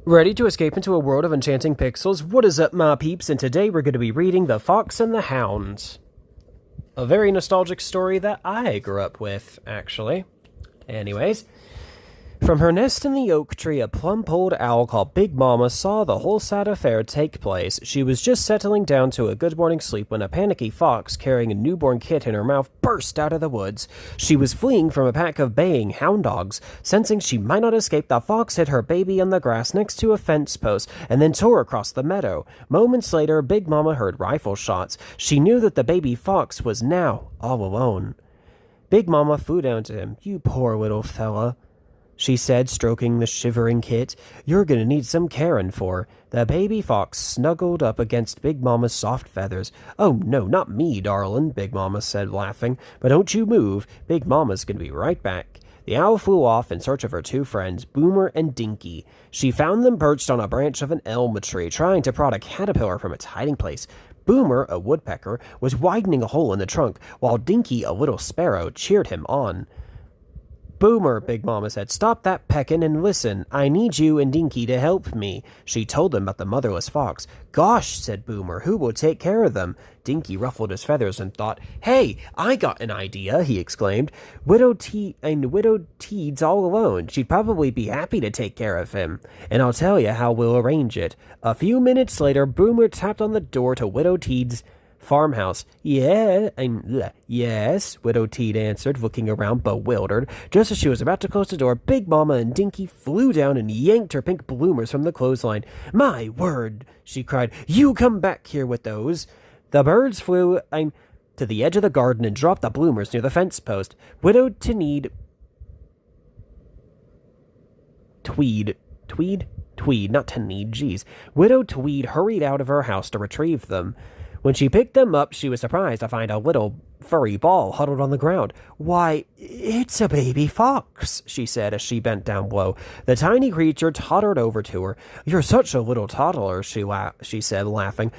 Ready to escape into a world of enchanting pixels? What is up, my peeps? And today we're going to be reading The Fox and the Hound. A very nostalgic story that I grew up with, actually. Anyways, from her nest in the oak tree, a plump-old owl called Big Mama saw the whole sad affair take place. She was just settling down to a good morning's sleep when a panicky fox, carrying a newborn kit in her mouth, burst out of the woods. She was fleeing from a pack of baying hound dogs. Sensing she might not escape, the fox hid her baby on the grass next to a fence post and then tore across the meadow. Moments later, Big Mama heard rifle shots. She knew that the baby fox was now all alone. Big Mama flew down to him. "You poor little fella," she said, stroking the shivering kit. "You're gonna need some caring for." The baby fox snuggled up against Big Mama's soft feathers. "Oh, no, not me, darling," Big Mama said, laughing. "But don't you move. Big Mama's gonna be right back." The owl flew off in search of her two friends, Boomer and Dinky. She found them perched on a branch of an elm tree, trying to prod a caterpillar from its hiding place. Boomer, a woodpecker, was widening a hole in the trunk, while Dinky, a little sparrow, cheered him on. "Boomer," Big Mama said, "stop that peckin' and listen. I need you and Dinky to help me." She told them about the motherless fox. "Gosh," said Boomer, "who will take care of them?" Dinky ruffled his feathers and thought, "Hey, I got an idea," he exclaimed. Widow Teed's all alone. She'd probably be happy to take care of him. And I'll tell you how we'll arrange it." A few minutes later, Boomer tapped on the door to Widow Teed's farmhouse. Yes, Widow Teed answered, looking around bewildered. Just as she was about to close the door, Big Mama and Dinky flew down and yanked her pink bloomers from the clothesline. "My word," she cried, "you come back here with those." The birds flew to the edge of the garden and dropped the bloomers near the fence post. Widow Tweed, not Teed, geez. Widow Tweed hurried out of her house to retrieve them. When she picked them up, she was surprised to find a little furry ball huddled on the ground. "Why, it's a baby fox," she said as she bent down low. The tiny creature tottered over to her. "You're such a little toddler," she said, laughing.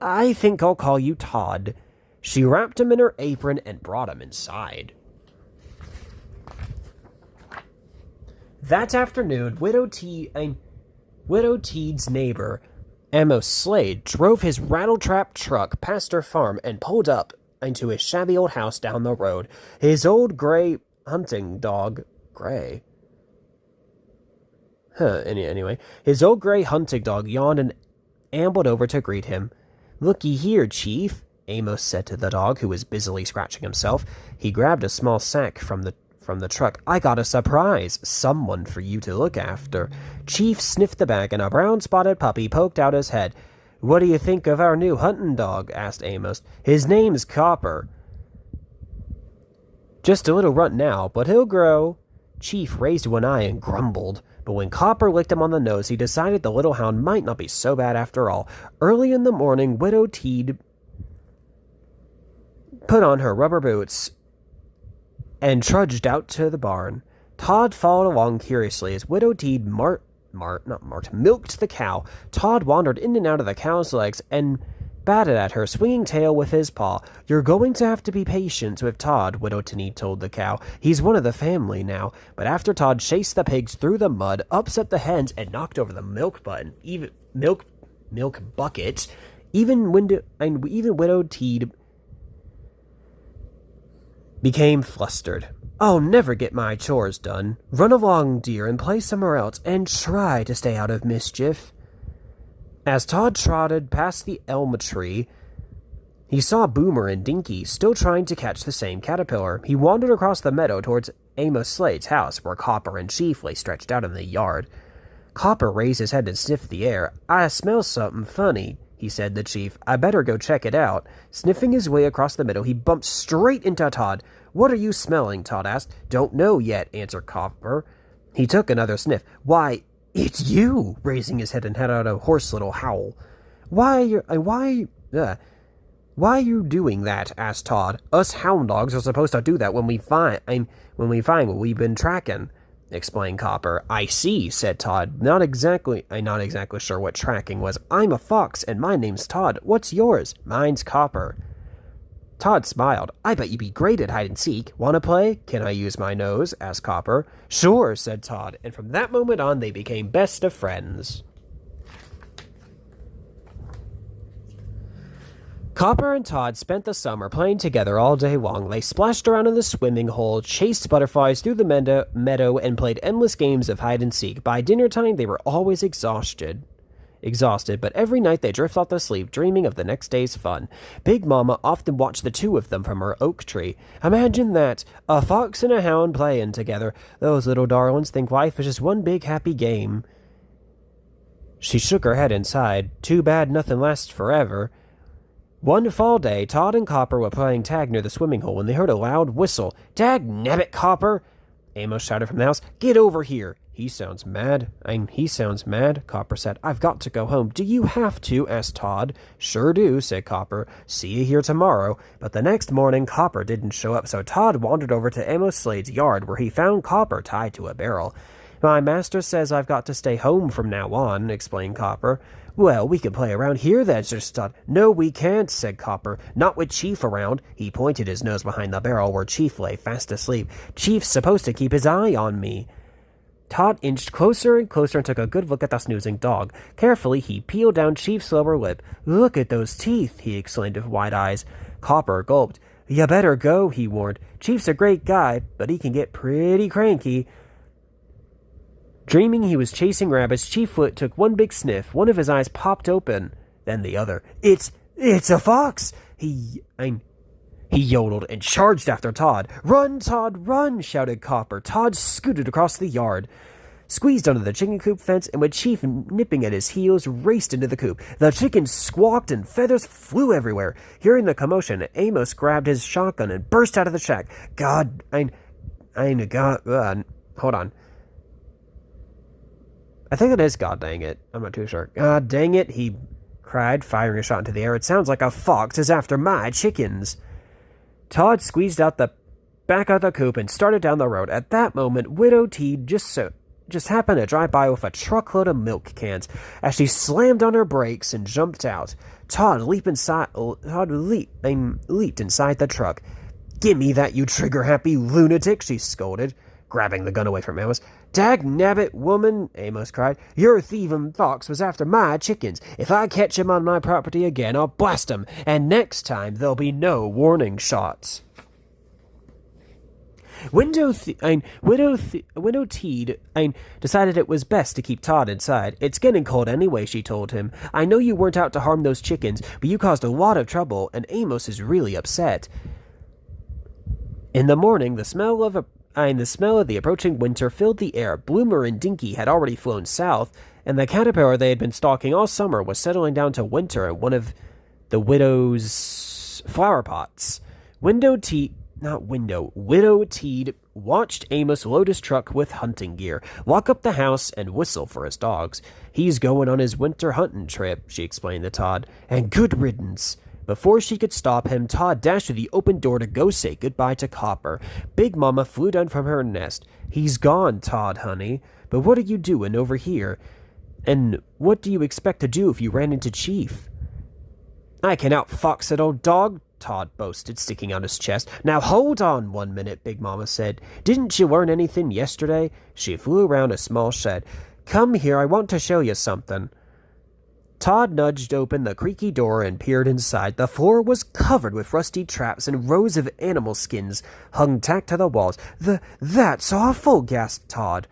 "I think I'll call you Todd." She wrapped him in her apron and brought him inside. That afternoon, Widow Teed's neighbor, Amos Slade, drove his rattletrap truck past her farm and pulled up into his shabby old house down the road. His old gray hunting dog, his old gray hunting dog yawned and ambled over to greet him. "Looky here, Chief," Amos said to the dog, who was busily scratching himself. He grabbed a small sack from the truck. "I got a surprise, someone for you to look after." Chief sniffed the bag, and a brown-spotted puppy poked out his head. "What do you think of our new hunting dog?" asked Amos. "His name's Copper. Just a little runt now, but he'll grow." Chief raised one eye and grumbled, but when Copper licked him on the nose, he decided the little hound might not be so bad after all. Early in the morning, Widow Teed put on her rubber boots and trudged out to the barn. Todd followed along curiously as Widow Teed milked the cow. Todd wandered in and out of the cow's legs and batted at her swinging tail with his paw. "You're going to have to be patient with Todd," Widow Teed told the cow. "He's one of the family now." But after Todd chased the pigs through the mud, upset the hens, and knocked over the milk bucket, even Widow Teed became flustered. "I'll never get my chores done. Run along, dear, and play somewhere else, and try to stay out of mischief." As Todd trotted past the elm tree, he saw Boomer and Dinky still trying to catch the same caterpillar. He wandered across the meadow towards Amos Slade's house, where Copper and Chief lay stretched out in the yard. Copper raised his head and sniffed the air. "I smell something funny," he said to Chief. "I better go check it out." Sniffing his way across the meadow, he bumped straight into Todd. "What are you smelling?" Todd asked. "Don't know yet," answered Copper. He took another sniff. "Why, it's you!" Raising his head and let out a hoarse little howl. Why are you doing that?" asked Todd. "Us hound dogs are supposed to do that when we find what we've been tracking," explained Copper. "I see," said Todd. I'm not exactly sure what tracking was. "I'm a fox, and my name's Todd. What's yours?" "Mine's Copper." Todd smiled. I bet you'd be great at hide-and-seek. Want to play? Can I use my nose? Asked Copper. Sure, said Todd, and from that moment on they became best of friends. Copper and Todd spent the summer playing together all day long. They splashed around in the swimming hole, chased butterflies through the meadow, and played endless games of hide-and-seek. By dinner time, they were always exhausted, but every night they drifted off to sleep, dreaming of the next day's fun. Big Mama often watched the two of them from her oak tree. Imagine that, a fox and a hound playing together. Those little darlings think life is just one big happy game. She shook her head and sighed. Too bad nothing lasts forever. One fall day, Todd and Copper were playing tag near the swimming hole when they heard a loud whistle. Dag-nabbit, Copper! Amos shouted from the house. Get over here! He sounds mad, Copper said. I've got to go home. Do you have to? Asked Todd. Sure do, said Copper. See you here tomorrow. But the next morning, Copper didn't show up, so Todd wandered over to Amos Slade's yard, where he found Copper tied to a barrel. My master says I've got to stay home from now on, explained Copper. Well, we can play around here then, said Todd. No, we can't, said Copper. Not with Chief around. He pointed his nose behind the barrel where Chief lay fast asleep. Chief's supposed to keep his eye on me. Todd inched closer and closer and took a good look at the snoozing dog. Carefully, he peeled down Chief's lower lip. Look at those teeth, he exclaimed with wide eyes. Copper gulped. You better go, he warned. Chief's a great guy, but he can get pretty cranky. Dreaming he was chasing rabbits, Chief Foot took one big sniff. One of his eyes popped open, then the other. It's a fox! He yodeled and charged after Todd. Run, Todd, run! Shouted Copper. Todd scooted across the yard, squeezed under the chicken coop fence, and with Chief nipping at his heels, raced into the coop. The chickens squawked and feathers flew everywhere. Hearing the commotion, Amos grabbed his shotgun and burst out of the shack. Hold on. I think it is God dang it. I'm not too sure. God dang it, he cried, firing a shot into the air. It sounds like a fox is after my chickens. Todd squeezed out the back of the coop and started down the road. At that moment, Widow Teed just happened to drive by with a truckload of milk cans. As she slammed on her brakes and jumped out, Todd leaped inside the truck. Gimme that, you trigger-happy lunatic, she scolded, grabbing the gun away from Amos. Dag-nabbit, woman, Amos cried. Your thieving fox was after my chickens. If I catch him on my property again, I'll blast him, and next time there'll be no warning shots. Widow Teed decided it was best to keep Todd inside. It's getting cold anyway, she told him. I know you weren't out to harm those chickens, but you caused a lot of trouble, and Amos is really upset. In the morning, the smell of the approaching winter filled the air. Bloomer and Dinky had already flown south, and the caterpillar they had been stalking all summer was settling down to winter in one of the widow's flower pots. Widow Teed watched Amos load his truck with hunting gear, lock up the house, and whistle for his dogs. He's going on his winter hunting trip, she explained to Todd, and good riddance. Before she could stop him, Todd dashed through the open door to go say goodbye to Copper. Big Mama flew down from her nest. He's gone, Todd, honey. But what are you doing over here? And what do you expect to do if you ran into Chief? I can outfox that old dog, Todd boasted, sticking out his chest. Now hold on 1 minute, Big Mama said. Didn't you learn anything yesterday? She flew around a small shed. Come here, I want to show you something. Todd nudged open the creaky door and peered inside. The floor was covered with rusty traps, and rows of animal skins hung tacked to the walls. That's awful, gasped Todd.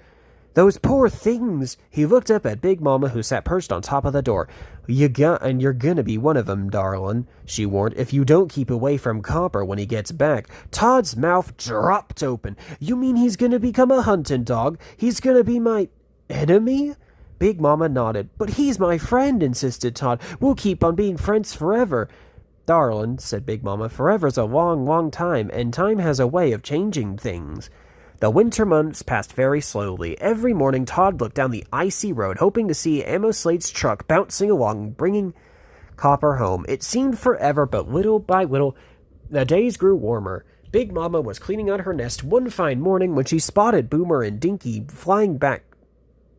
Those poor things. He looked up at Big Mama, who sat perched on top of the door. You're gonna be one of them, darling, she warned, if you don't keep away from Copper when he gets back. Todd's mouth dropped open. You mean he's gonna become a hunting dog? He's gonna be my enemy? Big Mama nodded. But he's my friend, insisted Todd. We'll keep on being friends forever. Darling, said Big Mama, forever's a long, long time, and time has a way of changing things. The winter months passed very slowly. Every morning Todd looked down the icy road, hoping to see Amos Slade's truck bouncing along, bringing Copper home. It seemed forever, but little by little, the days grew warmer. Big Mama was cleaning out her nest one fine morning when she spotted Boomer and Dinky flying back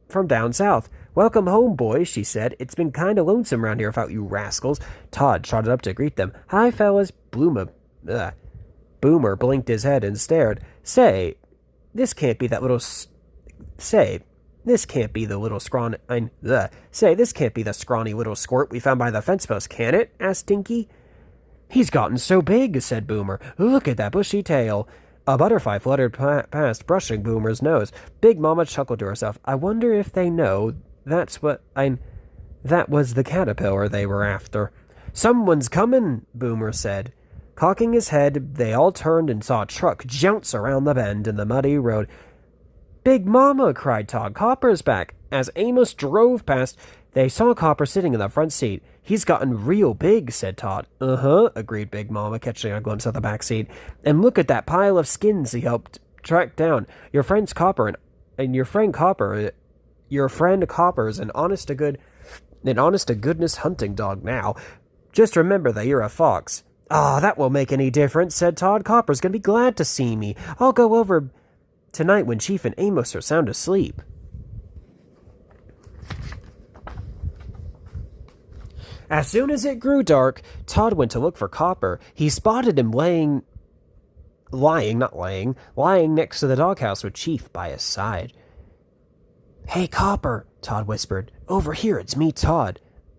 from down south. Welcome home, boys, she said. It's been kind of lonesome around here without you rascals. Todd trotted up to greet them. Hi, fellas. Boomer blinked his head and stared. Say, this can't be that little... Say, this can't be the little scrawny... Say, this can't be the scrawny little squirt we found by the fence post, can it? Asked Dinky. He's gotten so big, said Boomer. Look at that bushy tail. A butterfly fluttered past, brushing Boomer's nose. Big Mama chuckled to herself. I wonder if they know that was the caterpillar they were after. Someone's coming, Boomer said. Cocking his head, they all turned and saw a truck jounce around the bend in the muddy road. Big Mama, cried Todd. Copper's back. As Amos drove past, they saw Copper sitting in the front seat. He's gotten real big, said Todd. Uh-huh, agreed Big Mama, catching a glimpse of the back seat. And look at that pile of skins he helped track down. Your friend Copper's an honest-to-goodness hunting dog now. Just remember that you're a fox. That won't make any difference, said Todd. Copper's gonna be glad to see me. I'll go over tonight when Chief and Amos are sound asleep. As soon as it grew dark, Todd went to look for Copper. He spotted him lying next to the doghouse with Chief by his side. Hey, Copper, Todd whispered. Over here, it's me, Todd.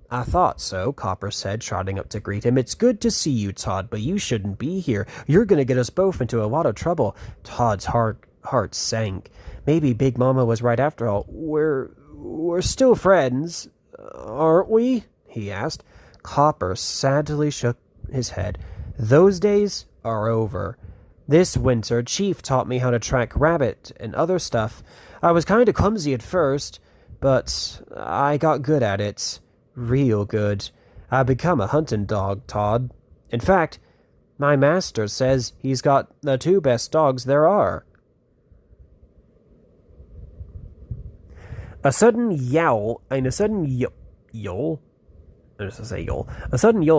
I thought so, Copper said, trotting up to greet him. It's good to see you, Todd, but you shouldn't be here. You're going to get us both into a lot of trouble. Todd's heart sank. Maybe Big Mama was right after all. We're still friends, aren't we? He asked. Copper sadly shook his head. Those days are over. This winter, Chief taught me how to track rabbit and other stuff. I was kind of clumsy at first, but I got good at it. Real good. I've become a hunting dog, Todd. In fact, my master says he's got the 2 best dogs there are. A sudden yowl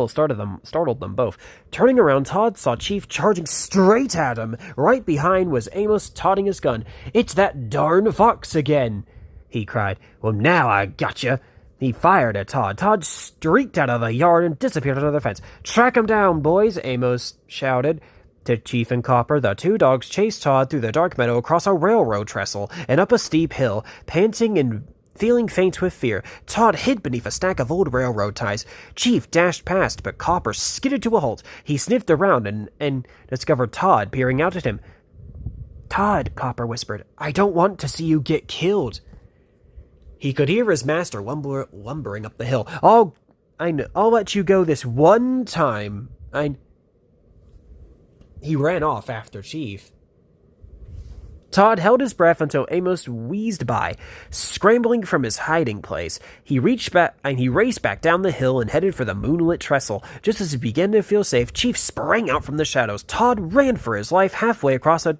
startled them both. Turning around, Todd saw Chief charging straight at him. Right behind was Amos todding his gun. It's that darn fox again, he cried. Well, now I gotcha. He fired at Todd. Todd streaked out of the yard and disappeared under the fence. Track him down, boys, Amos shouted. To Chief and Copper, the 2 dogs chased Todd through the dark meadow across a railroad trestle and up a steep hill, panting and feeling faint with fear. Todd hid beneath a stack of old railroad ties. Chief dashed past, but Copper skidded to a halt. He sniffed around and discovered Todd peering out at him. Todd, Copper whispered, I don't want to see you get killed. He could hear his master lumbering up the hill. I'll let you go this one time. He ran off after Chief. Todd held his breath until Amos wheezed by. Scrambling from his hiding place, he raced back down the hill and headed for the moonlit trestle. Just as he began to feel safe, Chief sprang out from the shadows. Todd ran for his life halfway across a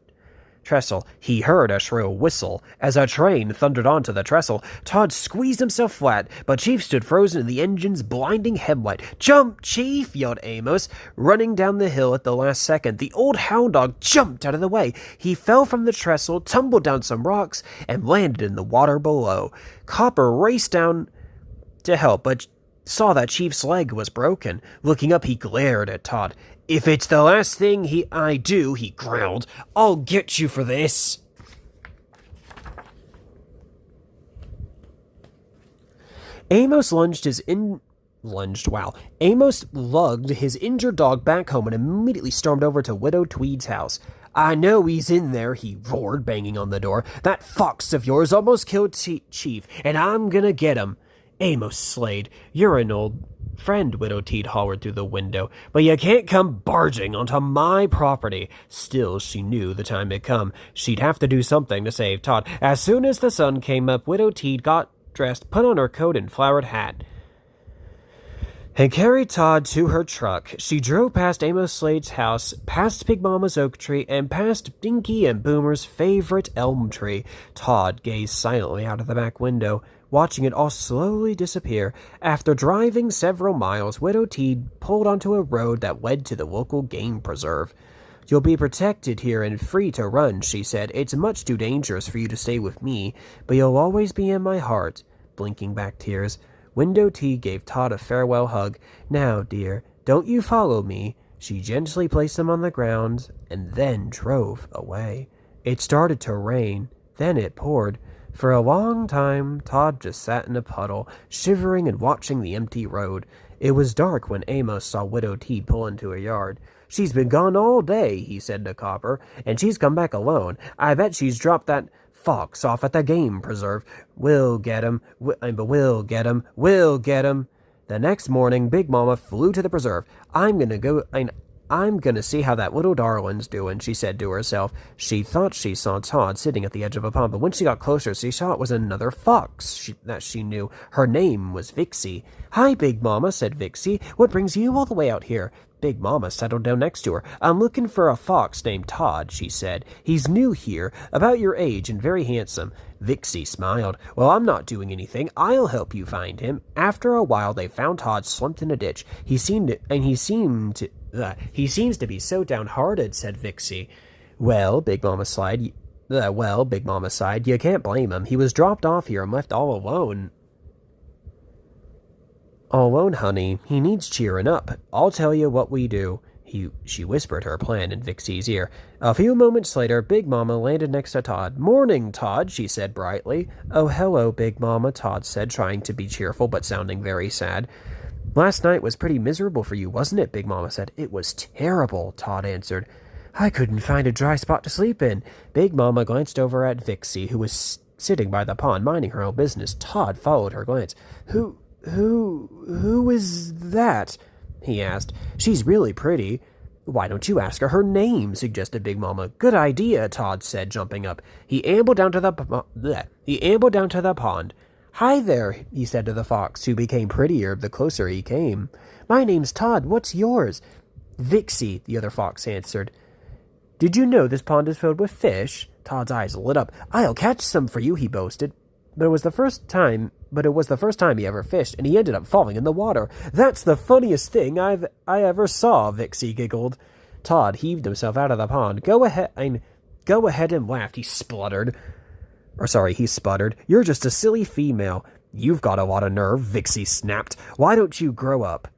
trestle. He heard a shrill whistle. As a train thundered onto the trestle, Todd squeezed himself flat, but Chief stood frozen in the engine's blinding headlight. Jump, Chief! Yelled Amos, running down the hill at the last second. The old hound dog jumped out of the way. He fell from the trestle, tumbled down some rocks, and landed in the water below. Copper raced down to help, but saw that Chief's leg was broken. Looking up, he glared at Todd. If it's the last thing I do, he growled, I'll get you for this. Amos lugged his injured dog back home and immediately stormed over to Widow Tweed's house. I know he's in there, he roared, banging on the door. That fox of yours almost killed Chief, and I'm gonna get him. Amos Slade, you're an old friend, Widow Teed hollered through the window, but you can't come barging onto my property. Still, she knew the time had come. She'd have to do something to save Todd. As soon as the sun came up, Widow Teed got dressed, put on her coat and flowered hat, and carried Todd to her truck. She drove past Amos Slade's house, past Big Mama's oak tree, and past Dinky and Boomer's favorite elm tree. Todd gazed silently out of the back window, watching it all slowly disappear. After driving several miles, Widow Teed pulled onto a road that led to the local game preserve. You'll be protected here and free to run, she said. It's much too dangerous for you to stay with me, but you'll always be in my heart. Blinking back tears, Widow Teed gave Todd a farewell hug. Now, dear, don't you follow me, She gently placed them on the ground and then drove away. It started to rain, then it poured. For a long time, Todd just sat in a puddle, shivering and watching the empty road. It was dark when Amos saw Widow Teed pull into her yard. "She's been gone all day," he said to Copper, "and she's come back alone. I bet she's dropped that fox off at the game preserve. We'll get him. We'll get him. We'll get him." The next morning, Big Mama flew to the preserve. I'm gonna see how that little darling's doing," she said to herself. She thought she saw Todd sitting at the edge of a pond, but when she got closer, she saw it was another fox that she knew. Her name was Vixie. "Hi, Big Mama," said Vixie. "What brings you all the way out here?" Big Mama settled down next to her. "I'm looking for a fox named Todd," she said. "He's new here, about your age and very handsome." Vixie smiled. "Well, I'm not doing anything. I'll help you find him." After a while, they found Todd slumped in a ditch. He seems to be so downhearted," said Vixie. Well, Big Mama sighed, "you can't blame him. He was dropped off here and left all alone." "All alone, honey. He needs cheering up. I'll tell you what we do." She whispered her plan in Vixie's ear. A few moments later, Big Mama landed next to Todd. "Morning, Todd," she said brightly. "Oh, hello, Big Mama," Todd said, trying to be cheerful but sounding very sad. "Last night was pretty miserable for you, wasn't it?" Big Mama said. "It was terrible," Todd answered. "I couldn't find a dry spot to sleep in." Big Mama glanced over at Vixie, who was sitting by the pond, minding her own business. Todd followed her glance. Who is that?" he asked. "She's really pretty." "Why don't you ask her her name?" suggested Big Mama. "Good idea," Todd said, jumping up. He ambled down to the pond. "Hi there," he said to the fox, who became prettier the closer he came. "My name's Todd. What's yours?" "Vixie," the other fox answered. "Did you know this pond is filled with fish?" Todd's eyes lit up. "I'll catch some for you," he boasted. But it was the first time he ever fished, and he ended up falling in the water. "That's the funniest thing I ever saw," Vixie giggled. Todd heaved himself out of the pond. Go ahead and laugh," he sputtered. He sputtered. "You're just a silly female." "You've got a lot of nerve," Vixie snapped. Why don't you just grow up?"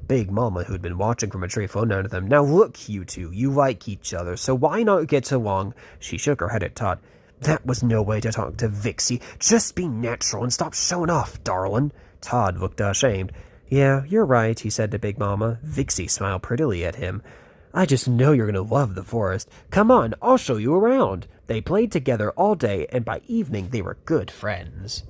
Big Mama, who'd been watching from a tree, phoned down to them. "Now look, you two, you like each other, so why not get along?" She shook her head at Todd. "That was no way to talk to Vixie. Just be natural and stop showing off, darling." Todd looked ashamed. "Yeah, you're right," he said to Big Mama. Vixie smiled prettily at him. "I just know you're going to love the forest. Come on, I'll show you around." They played together all day, and by evening they were good friends.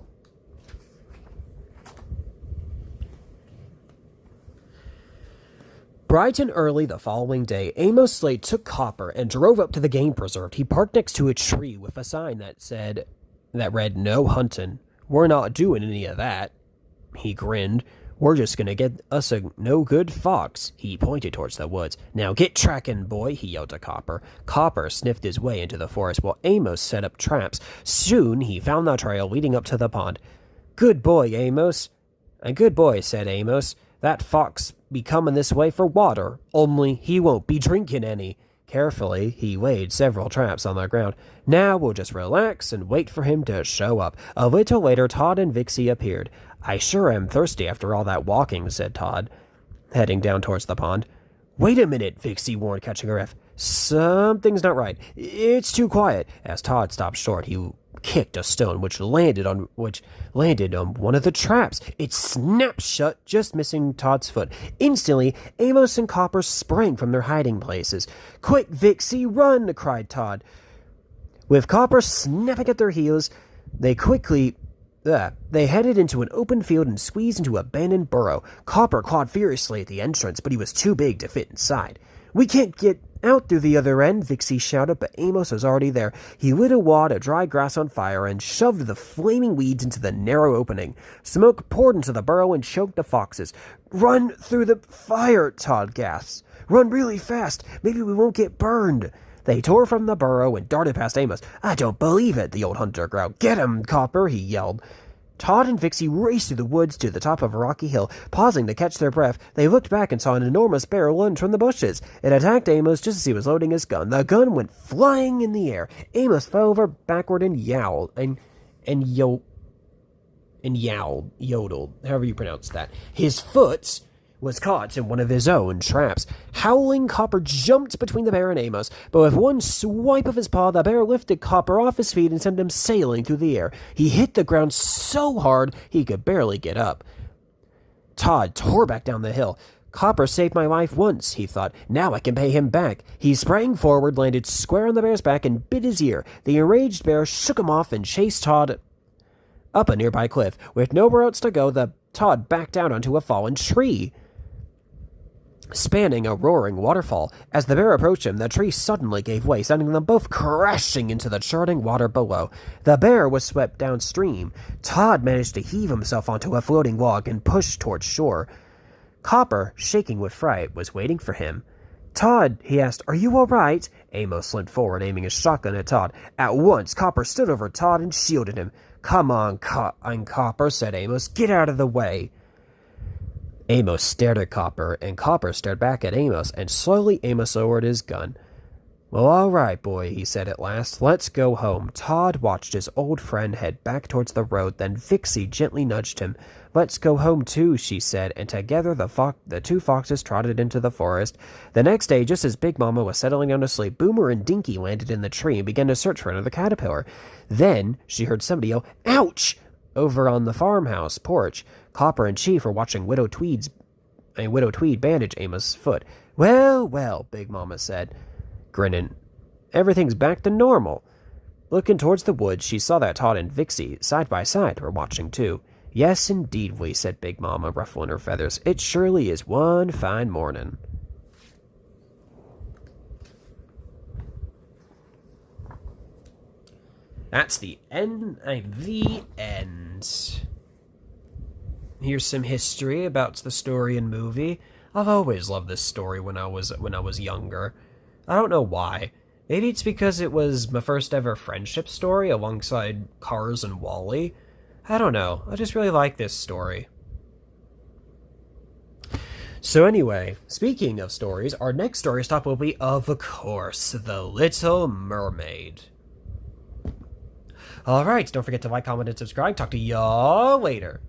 Bright and early the following day, Amos Slade took Copper and drove up to the game preserve. He parked next to a tree with a sign that read, "No huntin'." "We're not doing any of that," he grinned. "We're just gonna get us a no-good fox." He pointed towards the woods. "Now get tracking, boy," he yelled to Copper. Copper sniffed his way into the forest while Amos set up traps. Soon he found the trail leading up to the pond. "Good boy, Amos." "A good boy," said Amos. "That fox be coming this way for water, only he won't be drinking any." Carefully, he laid several traps on the ground. "Now we'll just relax and wait for him to show up." A little later, Todd and Vixie appeared. "I sure am thirsty after all that walking," said Todd, heading down towards the pond. "Wait a minute," Vixie warned, catching her breath. "Something's not right. It's too quiet." As Todd stopped short, he kicked a stone which landed on one of the traps. It snapped shut, just missing Todd's foot. Instantly, Amos and Copper sprang from their hiding places. "Quick, Vixie, run!" cried Todd. With Copper snapping at their heels, they headed into an open field and squeezed into an abandoned burrow. Copper clawed furiously at the entrance, but he was too big to fit inside. "We can't get out through the other end," Vixie shouted, but Amos was already there. He lit a wad of dry grass on fire and shoved the flaming weeds into the narrow opening. Smoke poured into the burrow and choked the foxes. "Run through the fire," Todd gasped. "Run really fast. Maybe we won't get burned." They tore from the burrow and darted past Amos. "I don't believe it," the old hunter growled. "Get him, Copper," he yelled. Todd and Vixie raced through the woods to the top of a rocky hill. Pausing to catch their breath, they looked back and saw an enormous bear lunge from the bushes. It attacked Amos just as he was loading his gun. The gun went flying in the air. Amos fell over backward and yodeled, however you pronounce that. His foot was caught in one of his own traps. Howling, Copper jumped between the bear and Amos, but with one swipe of his paw, the bear lifted Copper off his feet and sent him sailing through the air. He hit the ground so hard he could barely get up. Todd tore back down the hill. Copper saved my life once, he thought. Now I can pay him back. He sprang forward, landed square on the bear's back, and bit his ear. The enraged bear shook him off and chased Todd up a nearby cliff. With nowhere else to go, Todd backed down onto a fallen tree, spanning a roaring waterfall. As the bear approached him, the tree suddenly gave way, sending them both crashing into the churning water below. The bear was swept downstream. Todd managed to heave himself onto a floating log and push towards shore. Copper, shaking with fright, was waiting for him. Todd, he asked, are you all right? Amos leaned forward, aiming his shotgun at Todd. At once, Copper stood over Todd and shielded him. Come on, Copper, said Amos. Get out of the way. Amos stared at Copper, and Copper stared back at Amos, and slowly Amos lowered his gun. Well, all right, boy, he said at last. Let's go home. Todd watched his old friend head back towards the road, then Vixie gently nudged him. Let's go home, too, she said, and together the two foxes trotted into the forest. The next day, just as Big Mama was settling down to sleep, Boomer and Dinky landed in the tree and began to search for another caterpillar. Then she heard somebody yell, "Ouch!" over on the farmhouse porch. Copper and Chief were watching Widow Tweed bandage Amos' foot. Well, well, Big Mama said, grinning. Everything's back to normal. Looking towards the woods, she saw that Todd and Vixie, side by side, were watching too. Yes, indeedly, said Big Mama, ruffling her feathers. It surely is one fine morning. That's the end. Here's some history about the story and movie. I've always loved this story when I was younger. I don't know why. Maybe it's because it was my first ever friendship story alongside Cars and Wall-E. I don't know. I just really like this story. So anyway, speaking of stories, our next story stop will be, of course, The Little Mermaid. Alright, don't forget to like, comment, and subscribe. Talk to y'all later.